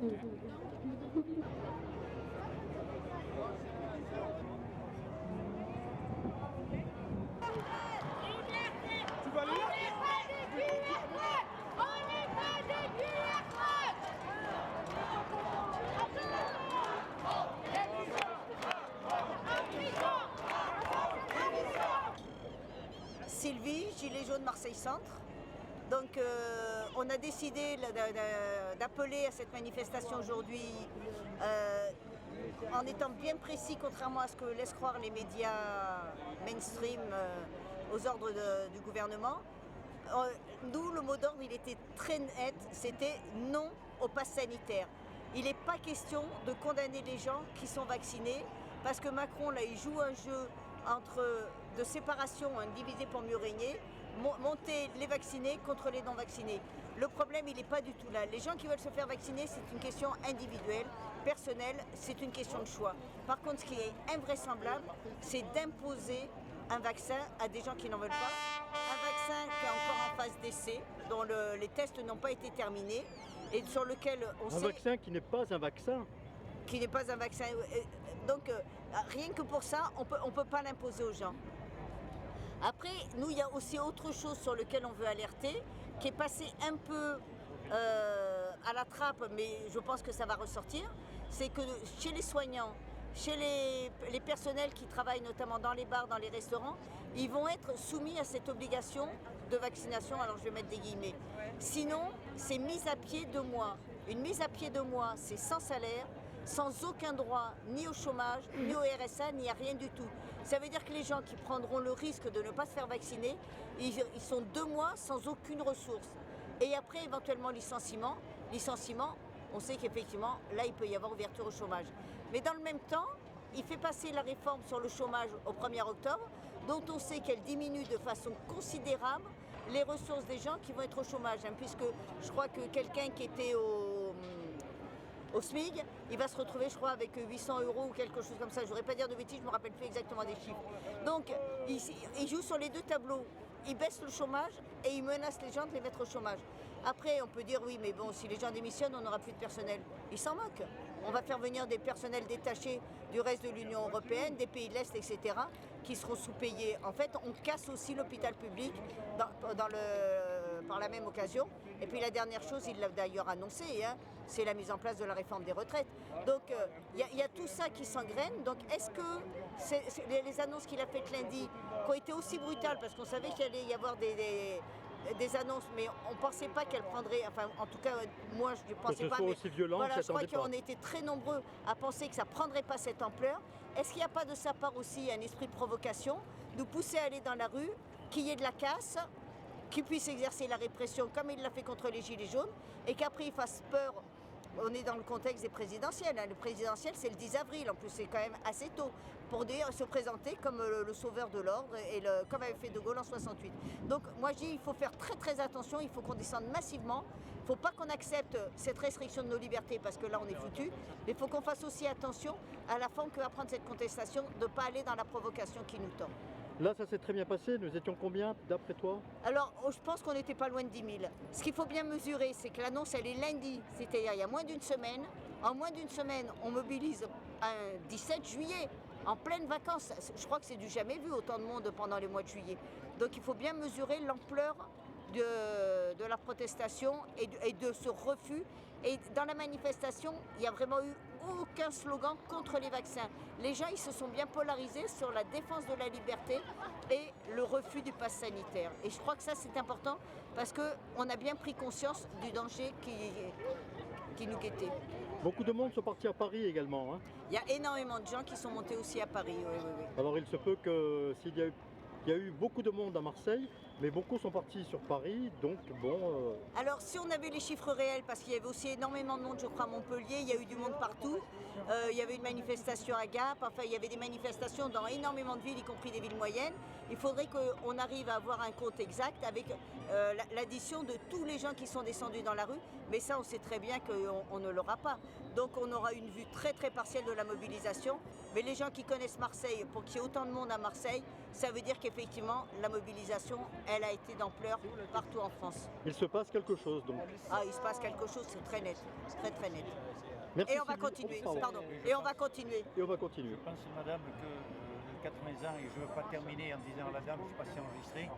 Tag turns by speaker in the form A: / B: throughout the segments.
A: Tu vas aller là?
B: Sylvie, Gilets jaunes Marseille Centre. Donc on a décidé d'appeler à cette manifestation aujourd'hui en étant bien précis, contrairement à ce que laissent croire les médias mainstream aux ordres du gouvernement. Nous, le mot d'ordre, il était très net, c'était non au pass sanitaire. Il n'est pas question de condamner les gens qui sont vaccinés, parce que Macron, là, il joue un jeu de séparation, divisé pour mieux régner, monter les vaccinés contre les non-vaccinés. Le problème, il n'est pas du tout là. Les gens qui veulent se faire vacciner, c'est une question individuelle, personnelle, c'est une question de choix. Par contre, ce qui est invraisemblable, c'est d'imposer un vaccin à des gens qui n'en veulent pas. Un vaccin qui est encore en phase d'essai, dont les tests n'ont pas été terminés, et sur lequel on sait...
C: Un vaccin qui n'est pas un vaccin.
B: Qui n'est pas un vaccin. Donc, rien que pour ça, on peut pas l'imposer aux gens. Après, nous, il y a aussi autre chose sur lequel on veut alerter, qui est passé un peu à la trappe, mais je pense que ça va ressortir. C'est que chez les soignants, chez les personnels qui travaillent notamment dans les bars, dans les restaurants, ils vont être soumis à cette obligation de vaccination, alors je vais mettre des guillemets. Sinon, c'est mise à pied 2 mois. Une mise à pied 2 mois, c'est sans salaire, sans aucun droit, ni au chômage, ni au RSA, ni à rien du tout. Ça veut dire que les gens qui prendront le risque de ne pas se faire vacciner, ils sont 2 mois sans aucune ressource. Et après, éventuellement, licenciement, on sait qu'effectivement, là, il peut y avoir ouverture au chômage. Mais dans le même temps, il fait passer la réforme sur le chômage au 1er octobre, dont on sait qu'elle diminue de façon considérable les ressources des gens qui vont être au chômage. Puisque je crois que quelqu'un qui était au SMIC, il va se retrouver, je crois, avec 800 € ou quelque chose comme ça. Je ne voudrais pas dire de bêtises, je ne me rappelle plus exactement des chiffres. Donc, il joue sur les 2 tableaux. Il baisse le chômage et il menace les gens de les mettre au chômage. Après, on peut dire, oui, mais bon, si les gens démissionnent, on n'aura plus de personnel. Ils s'en moquent. On va faire venir des personnels détachés du reste de l'Union européenne, des pays de l'Est, etc., qui seront sous-payés. En fait, on casse aussi l'hôpital public par la même occasion. Et puis la dernière chose, il l'a d'ailleurs annoncé, c'est la mise en place de la réforme des retraites. Donc il y a tout ça qui s'engraine. Donc est-ce que les annonces qu'il a faites lundi, qui ont été aussi brutales, parce qu'on savait qu'il allait y avoir des annonces, mais on ne pensait pas qu'elles prendraient, enfin en tout cas moi je ne pensais pas, mais
C: aussi violent,
B: voilà, je crois
C: pas.
B: qu'on était très nombreux à penser que ça ne prendrait pas cette ampleur. Est-ce qu'il n'y a pas de sa part aussi un esprit de provocation, nous pousser à aller dans la rue, qu'il y ait de la casse, qu'il puisse exercer la répression comme il l'a fait contre les Gilets jaunes, et qu'après il fasse peur? On est dans le contexte des présidentielles. Le présidentiel, c'est le 10 avril. En plus, c'est quand même assez tôt pour se présenter comme le sauveur de l'ordre, comme avait fait De Gaulle en 68. Donc, moi, je dis, il faut faire très, très attention. Il faut qu'on descende massivement. Il ne faut pas qu'on accepte cette restriction de nos libertés, parce que là, on est foutu. Mais il faut qu'on fasse aussi attention à la forme que va prendre cette contestation, de ne pas aller dans la provocation qui nous tend.
C: Là, ça s'est très bien passé. Nous étions combien, d'après toi?
B: Alors, je pense qu'on n'était pas loin de 10 000. Ce qu'il faut bien mesurer, c'est que l'annonce, elle est lundi, c'est-à-dire il y a moins d'une semaine. En moins d'une semaine, on mobilise un 17 juillet, en pleine vacances. Je crois que c'est du jamais vu, autant de monde pendant les mois de juillet. Donc, il faut bien mesurer l'ampleur de la protestation et de ce refus. Et dans la manifestation, il n'y a vraiment eu aucun slogan contre les vaccins. Les gens, ils se sont bien polarisés sur la défense de la liberté et le refus du pass sanitaire. Et je crois que ça, c'est important parce qu'on a bien pris conscience du danger qui nous guettait.
C: Beaucoup de monde sont partis à Paris également.
B: Il y a énormément de gens qui sont montés aussi à Paris. Oui.
C: Alors il se peut que s'il y a eu beaucoup de monde à Marseille, mais beaucoup sont partis sur Paris, donc bon...
B: Alors si on avait les chiffres réels, parce qu'il y avait aussi énormément de monde, je crois, à Montpellier, il y a eu du monde partout, il y avait une manifestation à Gap, enfin il y avait des manifestations dans énormément de villes, y compris des villes moyennes. Il faudrait qu'on arrive à avoir un compte exact avec l'addition de tous les gens qui sont descendus dans la rue, mais ça on sait très bien qu'on ne l'aura pas. Donc on aura une vue très très partielle de la mobilisation, mais les gens qui connaissent Marseille, pour qu'il y ait autant de monde à Marseille, ça veut dire qu'effectivement, la mobilisation, elle a été d'ampleur partout en France.
C: Il se passe quelque chose donc.
B: Ah, il se passe quelque chose, c'est très net, très très net.
C: Merci
B: Et on va
C: Sylvie.
B: continuer,
C: Oh,
B: pardon, et on va continuer.
C: Et on va continuer.
A: Je pense, madame, que le 80 ans, et je ne veux pas terminer en disant à la dame, je ne sais pas si c'est enregistré,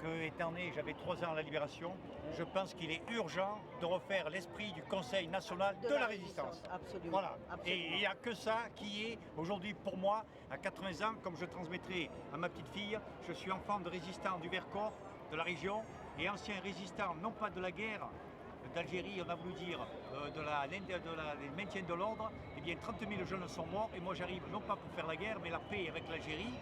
A: que étant né, j'avais 3 ans à la Libération, je pense qu'il est urgent de refaire l'esprit du Conseil national de la résistance.
B: Absolument.
A: Voilà.
B: Absolument.
A: Et il n'y a que ça qui est aujourd'hui pour moi, à 80 ans, comme je transmettrai à ma petite fille, je suis enfant de résistant du Vercors, de la région, et ancien résistant, non pas de la guerre d'Algérie, on a voulu dire, les maintiens de l'ordre, eh bien 30 000 jeunes sont morts, et moi j'arrive non pas pour faire la guerre, mais la paix avec l'Algérie.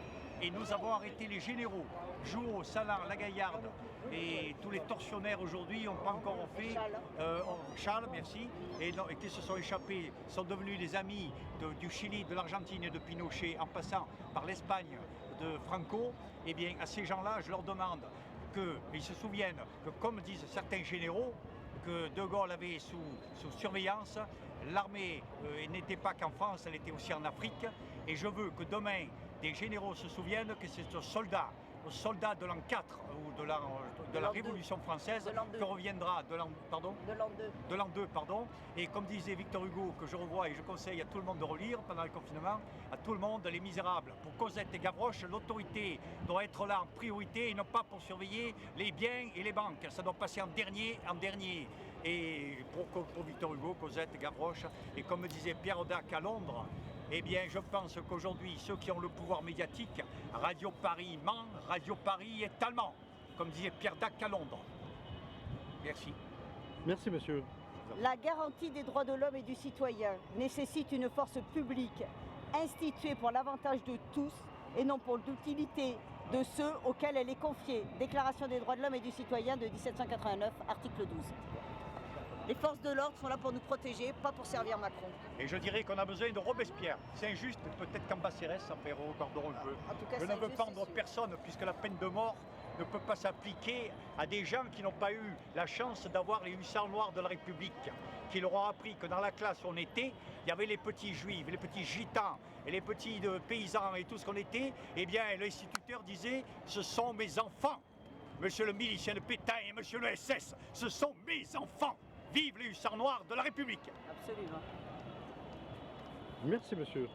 A: Et nous avons arrêté les généraux, Jouot, Salan, Lagaillarde, et tous les tortionnaires aujourd'hui n'ont pas encore fait. Charles, merci. Et qui se sont échappés, sont devenus des amis du Chili, de l'Argentine et de Pinochet, en passant par l'Espagne de Franco. Eh bien, à ces gens-là, je leur demande qu'ils se souviennent que, comme disent certains généraux, que De Gaulle avait sous surveillance, l'armée n'était pas qu'en France, elle était aussi en Afrique. Et je veux que demain, des généraux se souviennent que c'est aux soldats de l'an 4 ou de la Révolution française que reviendra de l'an 2, pardon. Et comme disait Victor Hugo, que je revois et je conseille à tout le monde de relire pendant le confinement, à tout le monde, Les Misérables. Pour Cosette et Gavroche, l'autorité doit être là en priorité et non pas pour surveiller les biens et les banques. Ça doit passer en dernier. Et pour Victor Hugo, Cosette et Gavroche, et comme disait Pierre Dac à Londres, eh bien, je pense qu'aujourd'hui, ceux qui ont le pouvoir médiatique, Radio Paris ment, Radio Paris est allemand, comme disait Pierre Dac à Londres. Merci.
C: Merci monsieur.
B: La garantie des droits de l'homme et du citoyen nécessite une force publique instituée pour l'avantage de tous et non pour l'utilité de ceux auxquels elle est confiée. Déclaration des droits de l'homme et du citoyen de 1789, article 12. Les forces de l'ordre sont là pour nous protéger, pas pour servir Macron.
A: Et je dirais qu'on a besoin de Robespierre. C'est injuste, peut-être qu'Ambacérès en fait recorderont le jeu.
B: En tout cas,
A: je
B: c'est
A: ne veux
B: injuste,
A: pendre
B: c'est sûr.
A: personne, puisque la peine de mort ne peut pas s'appliquer à des gens qui n'ont pas eu la chance d'avoir les hussards noirs de la République, qui leur ont appris que dans la classe où on était, il y avait les petits juifs, les petits gitans et les petits paysans et tout ce qu'on était. Eh bien, l'instituteur disait « ce sont mes enfants ». Monsieur le milicien de Pétain et monsieur le SS, ce sont mes enfants. Vive les hussards noirs de la République!
B: Absolument.
C: Merci monsieur.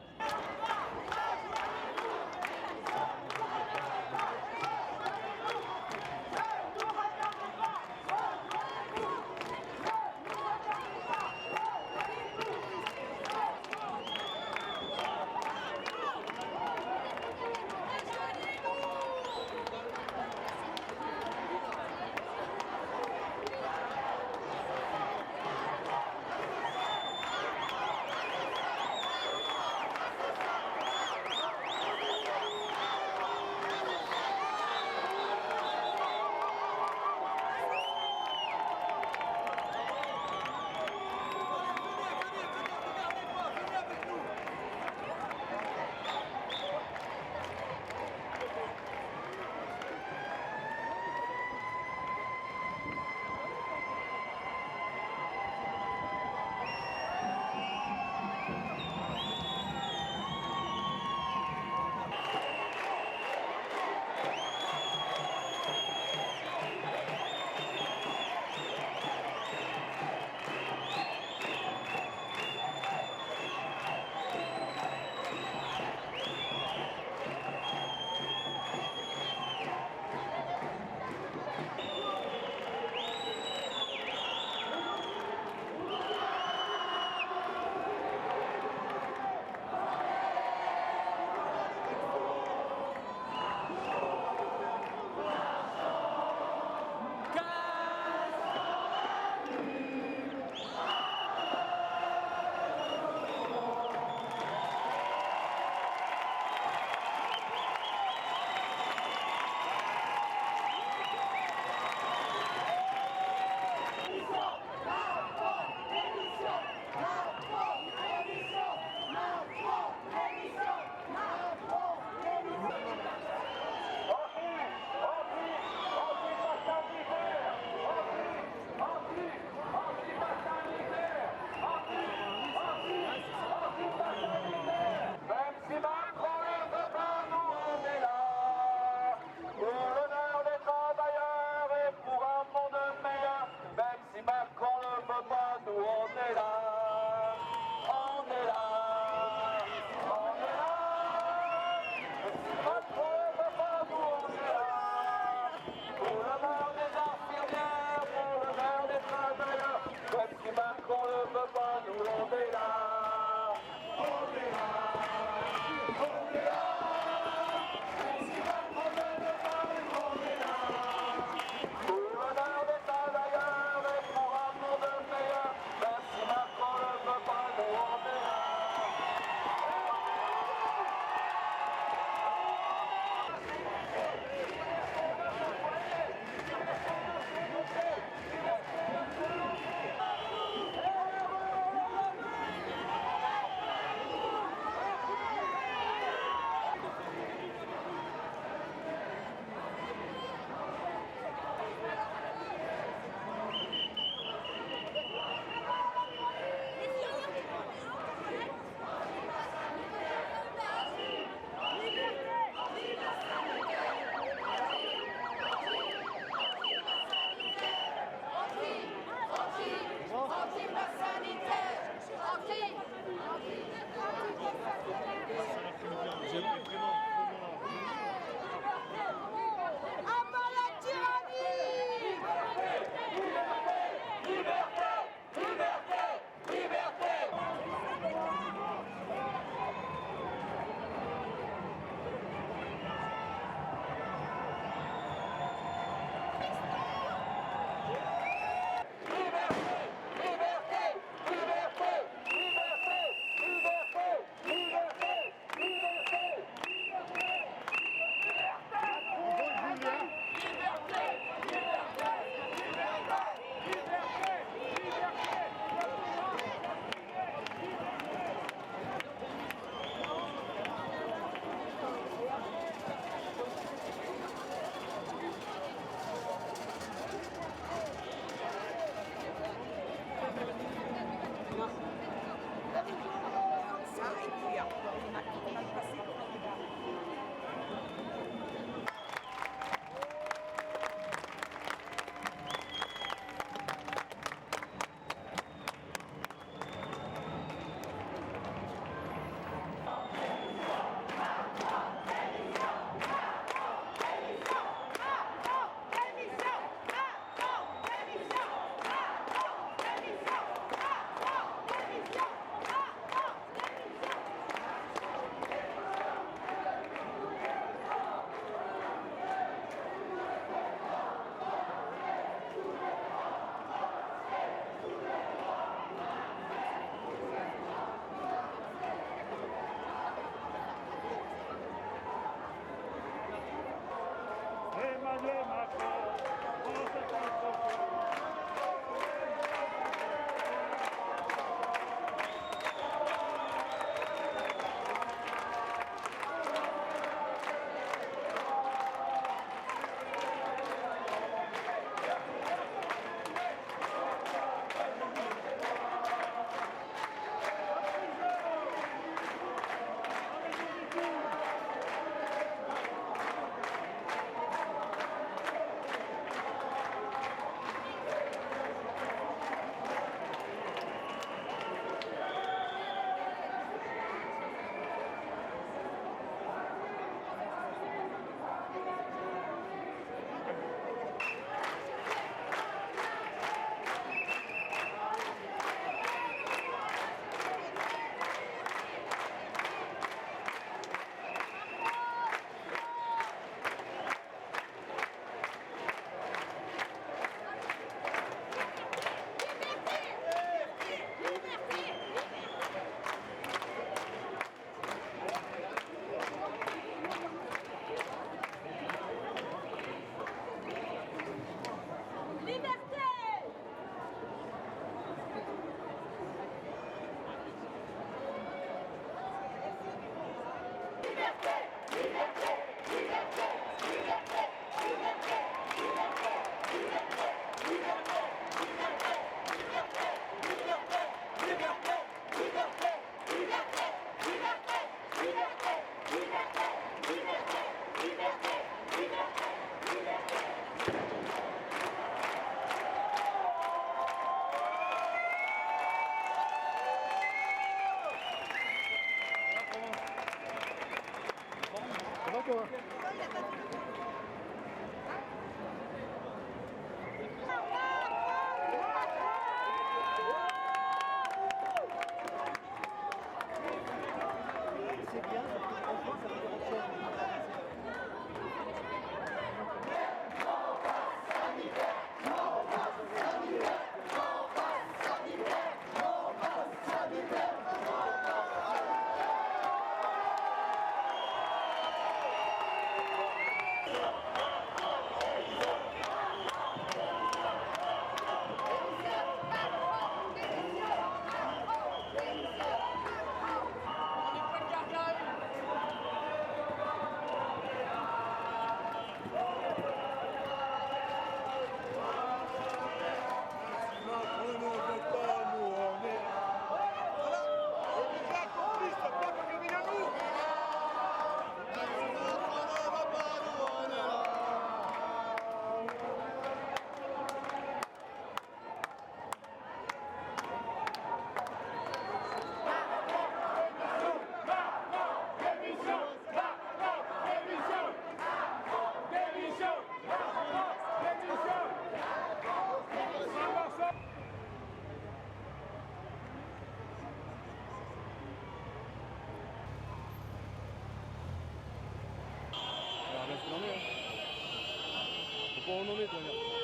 C: filmer toi.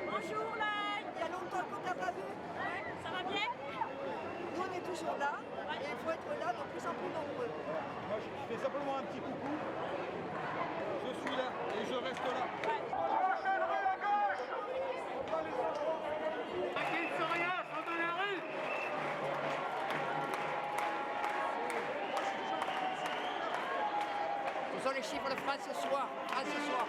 D: Bonjour là, il y a longtemps qu'on t'a pas vu. Ça va bien? Nous on est toujours là et il faut être là de plus en plus nombreux.
E: Moi je fais simplement un petit coucou. Je suis là et je reste là.
F: sont les chiffres de France ce soir. À ce soir.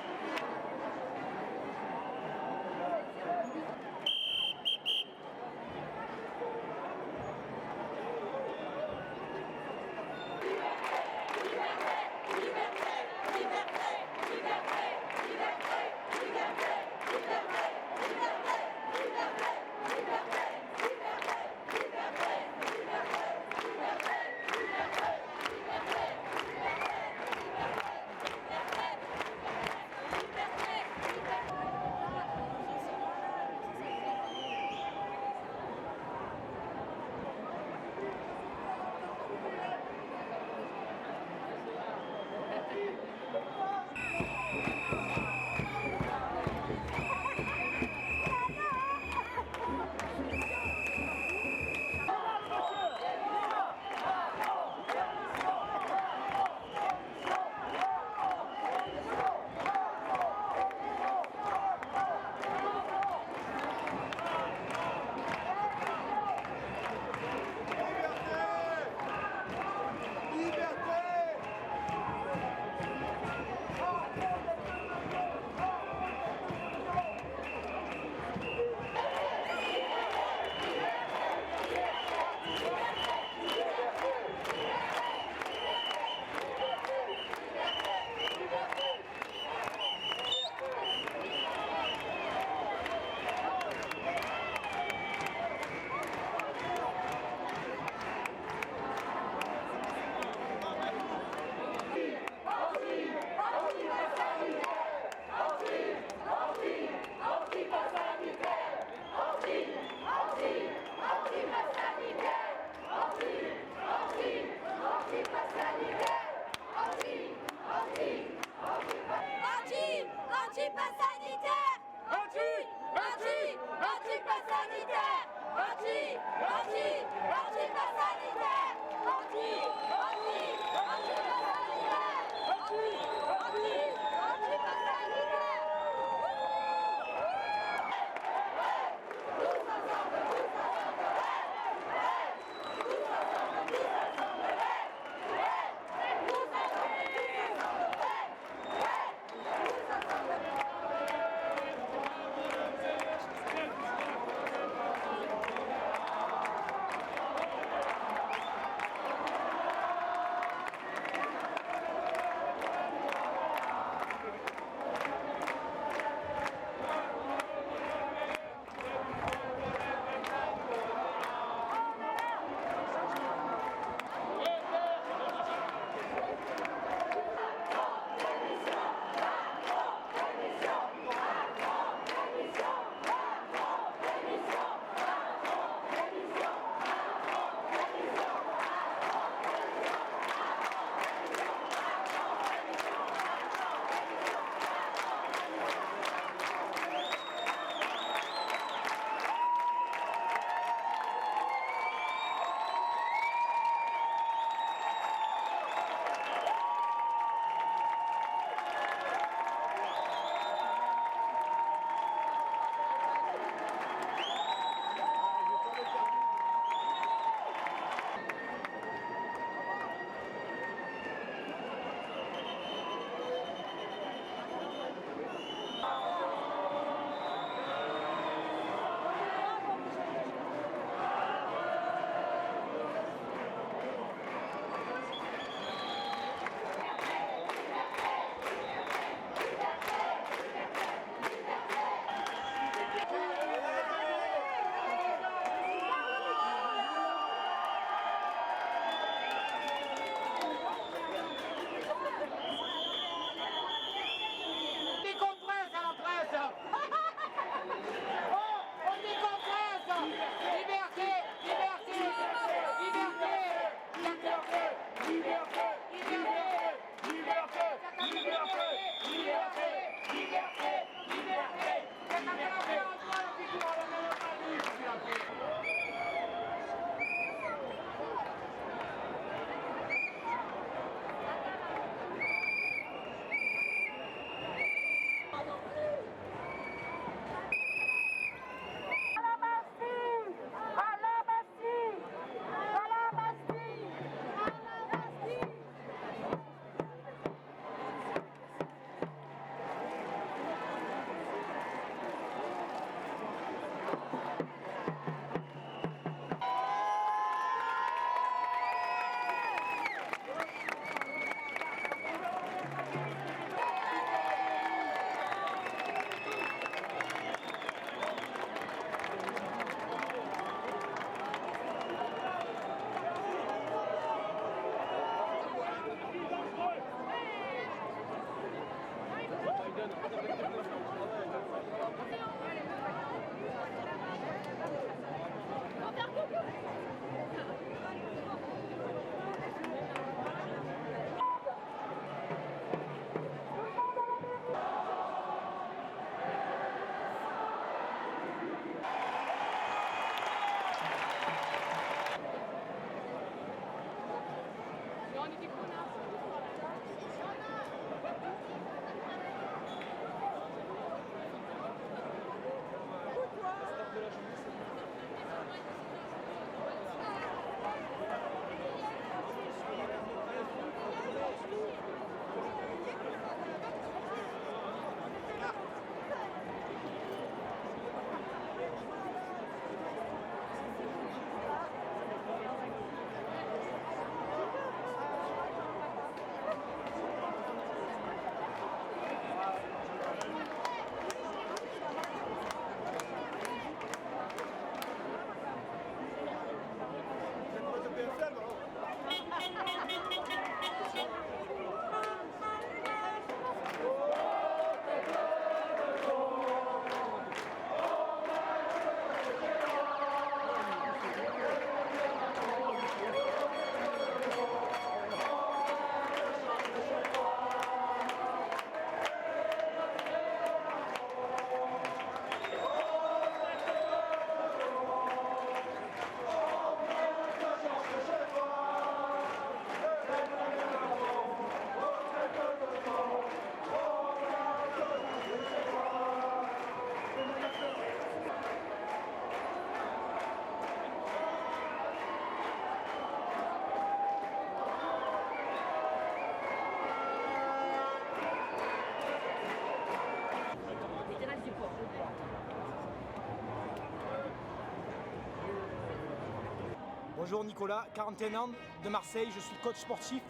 G: Bonjour Nicolas, 41 ans de Marseille, je suis coach sportif.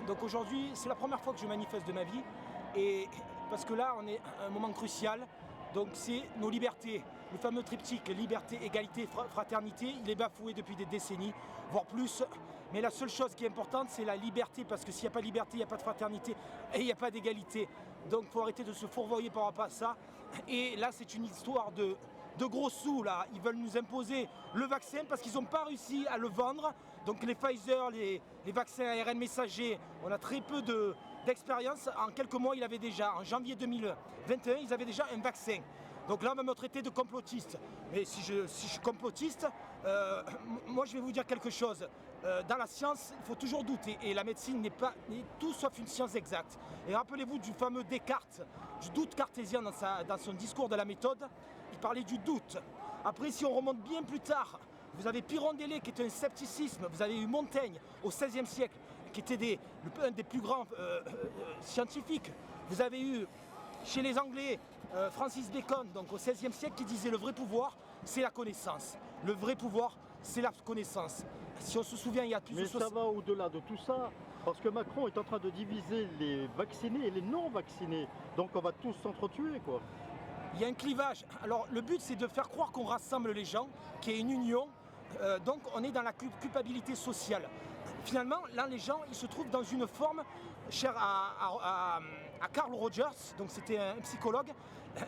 G: Donc aujourd'hui, c'est la première fois que je manifeste de ma vie. Et parce que là, on est à un moment crucial. Donc c'est nos libertés. Le fameux triptyque liberté, égalité, fraternité, il est bafoué depuis des décennies, voire plus. Mais la seule chose qui est importante, c'est la liberté. Parce que s'il n'y a pas de liberté, il n'y a pas de fraternité et il n'y a pas d'égalité. Donc il faut arrêter de se fourvoyer par rapport à ça. Et là, c'est une histoire de gros sous là, ils veulent nous imposer le vaccin parce qu'ils n'ont pas réussi à le vendre. Donc les Pfizer, les vaccins ARN messagers, on a très peu d'expérience. En quelques mois, il avait déjà, en janvier 2021, ils avaient déjà un vaccin. Donc là, on va me traiter de complotiste. Mais si je suis complotiste, moi je vais vous dire quelque chose. Dans la science, il faut toujours douter. Et la médecine n'est tout sauf une science exacte. Et rappelez-vous du fameux Descartes, du doute cartésien dans son discours de la méthode. Il parlait du doute. Après, si on remonte bien plus tard, vous avez Pirondellet qui était un scepticisme. Vous avez eu Montaigne au XVIe siècle qui était un des plus grands scientifiques. Vous avez eu chez les Anglais Francis Bacon, donc au XVIe siècle, qui disait le vrai pouvoir, c'est la connaissance. Le vrai pouvoir, c'est la connaissance. Si on se souvient, il y a plus de...
C: Mais ça va au-delà de tout ça, parce que Macron est en train de diviser les vaccinés et les non-vaccinés. Donc on va tous s'entretuer, quoi.
G: Il y a un clivage. Alors le but, c'est de faire croire qu'on rassemble les gens, qu'il y ait une union. Donc on est dans la culpabilité sociale. Finalement, là, les gens, ils se trouvent dans une forme chère à Carl Rogers, donc c'était un psychologue.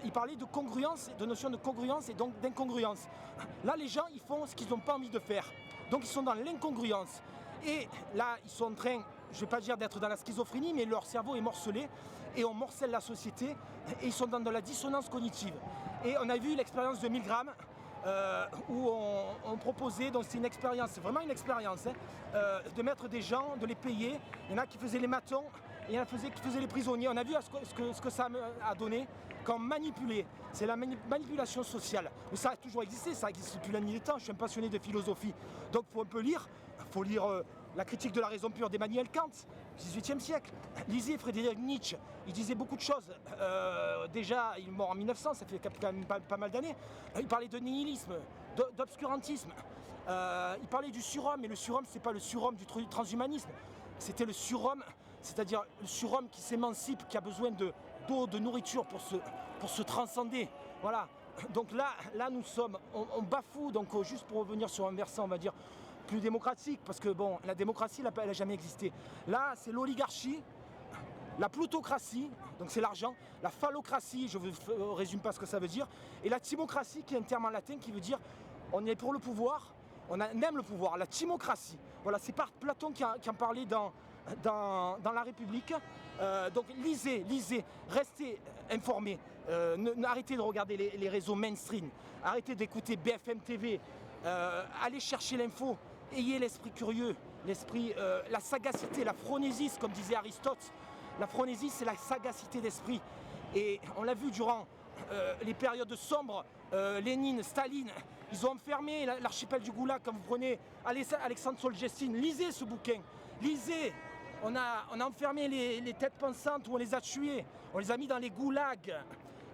G: Il parlait de congruence, de notion de congruence et donc d'incongruence. Là, les gens, ils font ce qu'ils n'ont pas envie de faire. Donc ils sont dans l'incongruence. Et là, ils sont en train, je ne vais pas dire d'être dans la schizophrénie, mais leur cerveau est morcelé et on morcelle la société et ils sont dans de la dissonance cognitive. Et on a vu l'expérience de Milgram où on proposait, donc c'est une expérience, c'est vraiment une expérience, de mettre des gens, de les payer. Il y en a qui faisaient les matons et il y en a qui faisaient les prisonniers. On a vu ce que ça a donné quand manipulé. C'est la manipulation sociale. Mais ça a toujours existé, ça existe depuis la nuit des temps. Je suis un passionné de philosophie. Donc il faut un peu lire. Il faut lire la critique de la raison pure d'Emmanuel Kant, 18e siècle. Lisez Friedrich Nietzsche, il disait beaucoup de choses. Déjà, il est mort en 1900, ça fait quand même pas mal d'années. Il parlait de nihilisme, d'obscurantisme. Il parlait du surhomme, mais le surhomme, c'est pas le surhomme du transhumanisme. C'était le surhomme, c'est-à-dire le surhomme qui s'émancipe, qui a besoin d'eau, de nourriture pour se transcender. Voilà. Donc là nous sommes, on bafoue, donc juste pour revenir sur un versant, on va dire, plus démocratique, parce que bon, la démocratie, elle n'a jamais existé. Là, c'est l'oligarchie, la plutocratie, donc c'est l'argent, la phallocratie, je ne vous résume pas ce que ça veut dire, et la timocratie, qui est un terme en latin qui veut dire on est pour le pouvoir, on aime le pouvoir, la timocratie. Voilà, c'est Platon qui en parlait dans la République. Donc lisez, restez informés, arrêtez de regarder les réseaux mainstream, arrêtez d'écouter BFM TV, allez chercher l'info. Ayez l'esprit curieux, la sagacité, la phronésis, comme disait Aristote. La phronésis, c'est la sagacité d'esprit. Et on l'a vu durant les périodes sombres, Lénine, Staline, ils ont enfermé l'archipel du Goulag. Quand vous prenez Alexandre Solzhenitsyn, lisez ce bouquin, lisez. On a enfermé les têtes pensantes, où on les a tués, on les a mis dans les goulags.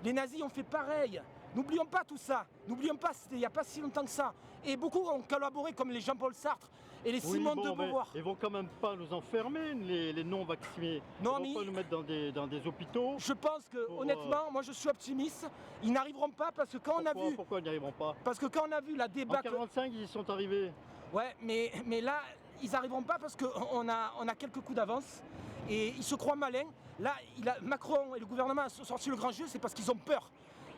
G: Les nazis ont fait pareil. N'oublions pas tout ça, n'oublions pas, c'était il n'y a pas si longtemps que ça. Et beaucoup ont collaboré comme les Jean-Paul Sartre et les Simone de Beauvoir.
C: Ils vont quand même pas nous enfermer, les non-vaccinés. Ils vont pas nous mettre dans des hôpitaux.
G: Je pense que, honnêtement, moi je suis optimiste. Ils n'arriveront pas parce que quand on a vu...
C: Pourquoi ils n'y arriveront pas?
G: Parce que quand on a vu la débâcle...
C: En 1945, ils y sont arrivés.
G: Ouais, mais là, ils n'arriveront pas parce qu'on a quelques coups d'avance. Et ils se croient malins. Là, Macron et le gouvernement ont sorti le grand jeu, c'est parce qu'ils ont peur.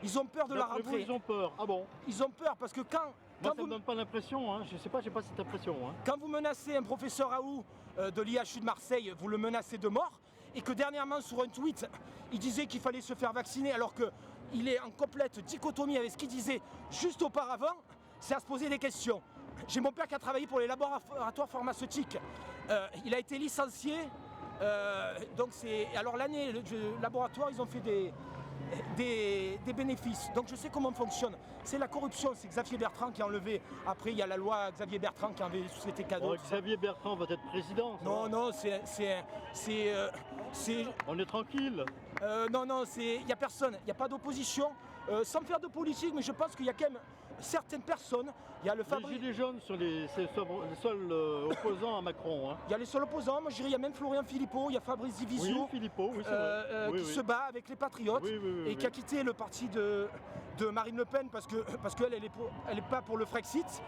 G: Ils ont peur de la rentrée.
C: Ils ont peur. Ah bon?
G: Ils ont peur parce que quand
C: ça ne me donne pas l'impression, hein. Je sais pas, j'ai pas cette impression. Hein.
G: Quand vous menacez un professeur Raoult de l'IHU de Marseille, vous le menacez de mort, et que dernièrement sur un tweet, il disait qu'il fallait se faire vacciner alors qu'il est en complète dichotomie avec ce qu'il disait juste auparavant, c'est à se poser des questions. J'ai mon père qui a travaillé pour les laboratoires pharmaceutiques. Il a été licencié. Donc alors l'année, le laboratoire, ils ont fait des bénéfices. Donc je sais comment fonctionne. C'est la corruption, c'est Xavier Bertrand qui a enlevé. Après il y a la loi Xavier Bertrand qui a enlevé tous ces cadeaux.
C: Oh, Xavier Bertrand va être président.
G: Non,
C: on est tranquille.
G: Non, il n'y a personne, il n'y a pas d'opposition. Sans faire de politique, mais je pense qu'il y a quand même certaines personnes, il y a le
C: Les
G: Fabrice.
C: gilets jaunes sont les seuls opposants à Macron. Hein.
G: Il y a les seuls opposants, moi je dirais, il y a même Florian Philippot, il y a Fabrice
C: Oui,
G: Divisio
C: Philippot, oui, c'est vrai. Oui,
G: qui
C: oui.
G: se bat avec les Patriotes
C: Oui, oui, oui,
G: et qui a quitté le parti de Marine Le Pen parce qu'elle elle est pas pour le Frexit.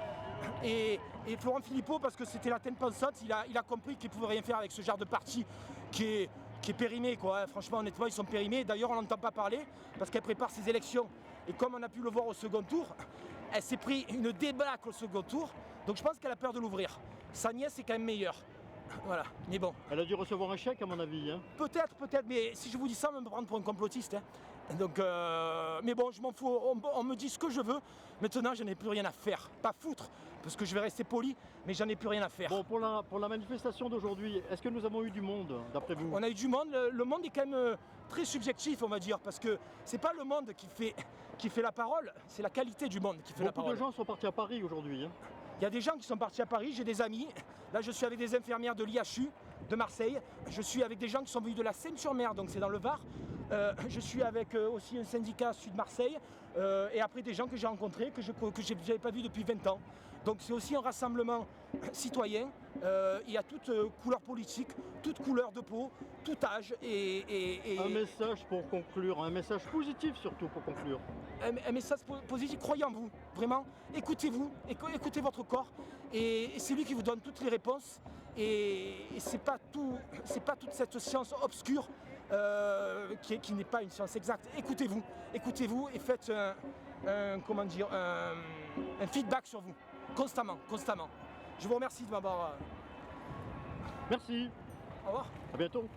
G: Et Florent Philippot parce que c'était la tête pensante, il a compris qu'il pouvait rien faire avec ce genre de parti qui est périmé, quoi. Franchement, honnêtement, ils sont périmés. D'ailleurs, on n'entend pas parler parce qu'elle prépare ses élections. Et comme on a pu le voir au second tour, elle s'est pris une débâcle au second tour. Donc je pense qu'elle a peur de l'ouvrir. Sa nièce est quand même meilleure. Voilà, mais bon.
C: Elle a dû recevoir un chèque à mon avis. Hein.
G: Peut-être, mais si je vous dis ça, on va me prendre pour un complotiste. Hein. Donc, mais bon, je m'en fous, on me dit ce que je veux. Maintenant, je n'ai plus rien à faire. Pas foutre, parce que je vais rester poli, mais j'en ai plus rien à faire.
C: Bon, pour la manifestation d'aujourd'hui, est-ce que nous avons eu du monde, d'après vous?
G: On a eu du monde. Le monde est quand même très subjectif, on va dire, parce que c'est pas le monde qui fait la parole, c'est la qualité du monde qui fait la
C: Beaucoup
G: parole.
C: de gens sont partis à Paris aujourd'hui. Hein.
G: Il y a des gens qui sont partis à Paris, j'ai des amis. Là, je suis avec des infirmières de l'IHU de Marseille. Je suis avec des gens qui sont venus de la Seine-sur-Mer, donc c'est dans le Var. Je suis avec aussi un syndicat sud Marseille. Et après des gens que j'ai rencontrés, que je n'avais pas vus depuis 20 ans. Donc c'est aussi un rassemblement citoyen. Il y a toute couleur politique, toute couleur de peau, tout âge.
C: Un message pour conclure, un message positif surtout pour conclure.
G: Un message positif, croyez en vous, vraiment, écoutez-vous, écoutez votre corps, et c'est lui qui vous donne toutes les réponses, et c'est pas toute cette science obscure qui n'est pas une science exacte. Écoutez-vous et faites un feedback sur vous, constamment. Je vous remercie de m'avoir...
C: Merci,
G: Au revoir.
C: à bientôt.